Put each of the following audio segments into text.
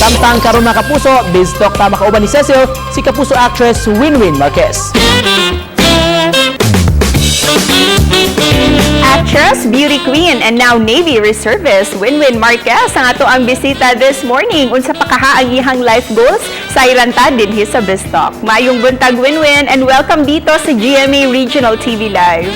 Samtang karon mga kapuso, bistok ta makauban ni Cecil, si kapuso actress Winwin Marquez. Actress, beauty queen, and now Navy Reservist, Winwin Marquez ang ato ang bisita this morning. Unsa pa kaha ang ihang life goals sa iranta dinhi sa Bistok. Mayong buntag, Winwin, and welcome dito sa GMA Regional TV Live.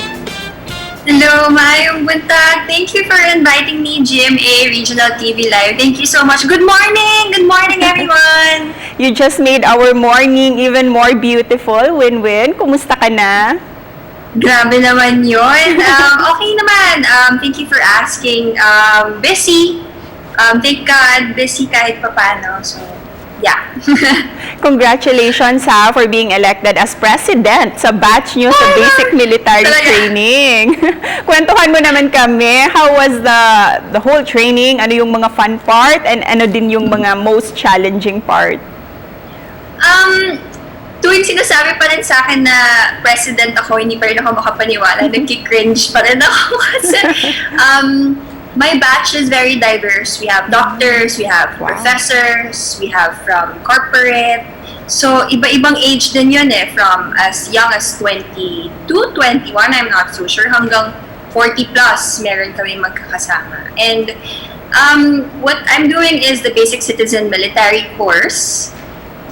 Hello, maayong buntag. Thank you for inviting me, GMA Regional TV Live. Thank you so much. Good morning! Good morning, everyone! You just made our morning even more beautiful, Winwin. Kumusta ka na? Grabe naman yun. Okay naman. Thank you for asking. Busy. Thank God, busy kahit papano. So, yeah. Congratulations for being elected as president sa batch nyo sa basic military training. Kwentuhan mo naman kami, how was the whole training? Ano yung mga fun part and ano din yung mga most challenging part? Tuwing sinasabi pa rin sa akin na president ako, hindi pa rin ako makapaniwala. Nagki-cringe pa rin ako kasi my batch is very diverse. We have doctors, we have professors, we have from corporate. So, iba-ibang age din yun from as young as 22, 21, I'm not so sure, hanggang 40 plus, meron kami magkakasama. And what I'm doing is the Basic Citizen Military Course.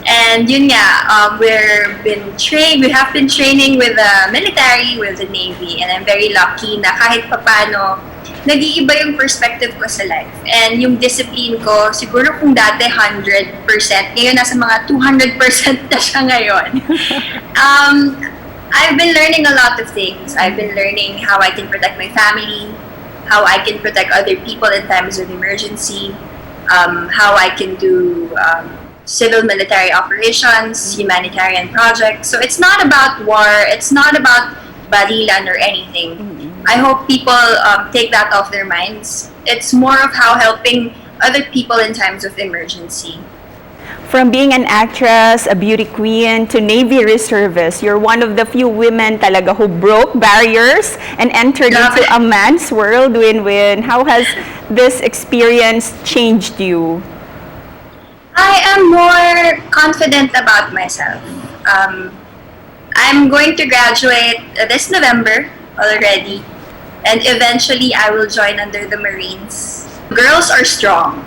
And yun nga, we have been training with the military, with the Navy, and I'm very lucky na kahit papano, nag-iiba yung perspective ko sa life. And yung discipline ko, siguro kung dati 100%, ngayon nasa mga 200% na siya ngayon. I've been learning a lot of things. I've been learning how I can protect my family, how I can protect other people in times of emergency, how I can do civil military operations, humanitarian projects. So it's not about war, it's not about barilan or anything. I hope people take that off their minds. It's more of how helping other people in times of emergency. From being an actress, a beauty queen, to Navy Reservist, you're one of the few women talaga who broke barriers and entered into a man's world, Winwin. How has this experience changed you? I am more confident about myself. I'm going to graduate this November already, and eventually I will join under the Marines. Girls are strong.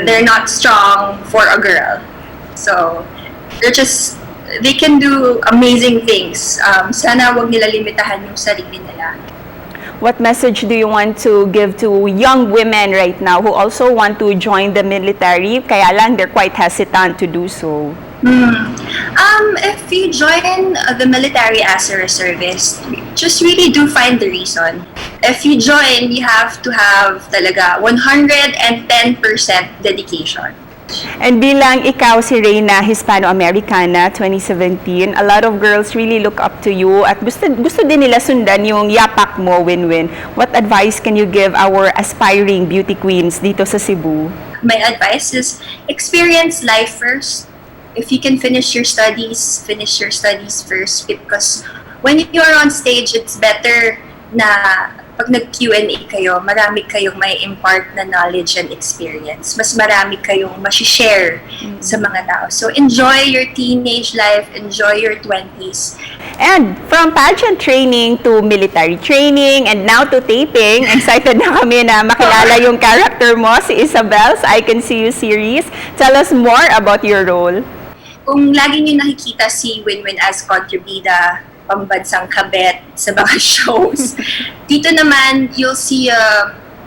They're not strong for a girl. So, they can do amazing things. Sana wag nila limitahan yung sarili nila. What message do you want to give to young women right now who also want to join the military, kaya lang they're quite hesitant to do so? If you join the military as a reservist, just really do find the reason. If you join, you have to have talaga 110% dedication. And bilang ikaw si Reyna Hispano-Americana 2017, a lot of girls really look up to you at gusto din nila sundan yung yapak mo, Winwin. What advice can you give our aspiring beauty queens dito sa Cebu? My advice is experience life first. If you can finish your studies first, because when you're on stage, it's better na pag nag-Q&A kayo, marami kayong may impart na knowledge and experience. Mas marami kayong masishare sa mga tao. So enjoy your teenage life, enjoy your 20s. And from pageant training to military training and now to taping, excited na kami na makilala yung character mo, si Isabel sa I Can See You series. Tell us more about your role. Kung lagi niyo nakikita si Winwin as kontrabida, pambansang kabet sa mga shows. Dito naman, you'll see,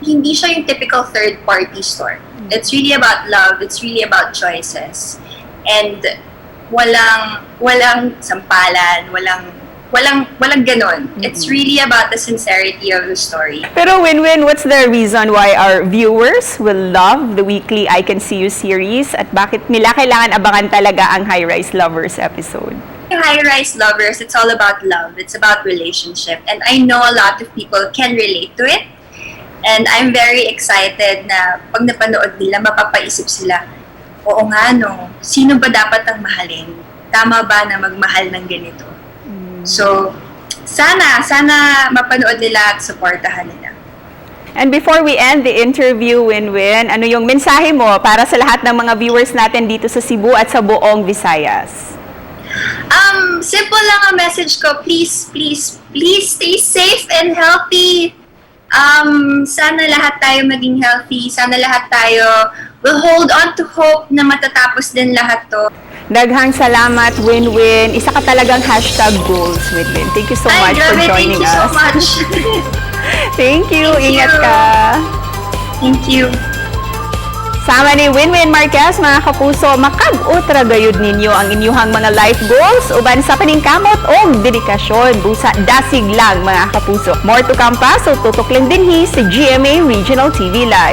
hindi siya yung typical third-party story. It's really about love. It's really about choices. And walang sampalan, walang ganon. It's really about the sincerity of the story. Pero Winwin, what's the reason why our viewers will love the weekly I Can See You series at bakit nila kailangan abangan talaga ang High Rise Lovers episode? High Rise Lovers, it's all about love. It's about relationship. And I know a lot of people can relate to it. And I'm very excited na pag napanood nila, mapapaisip sila, oo nga no, sino ba dapat ang mahalin? Tama ba na magmahal ng ganito? So, sana mapanood nila at supportahan nila. And before we end the interview, Winwin, ano yung mensahe mo para sa lahat ng mga viewers natin dito sa Cebu at sa buong Visayas? Simple lang ang message ko. Please stay safe and healthy. Sana lahat tayo maging healthy. Sana lahat tayo will hold on to hope na matatapos din lahat to. Daghang salamat, Winwin. Isa ka talagang #goals, Winwin. Thank you so much for grabe, joining thank you us. so much. Thank you. Thank Ingat you. ka. Thank you. Sama ni Winwin Marquez, mga kapuso, makag-utra gayud ninyo ang inyuhang mga life goals uban sa paningkamot o dedikasyon. Busa dasig lang, mga kapuso. More to come pa, so tutok lang dinhi sa GMA Regional TV Live.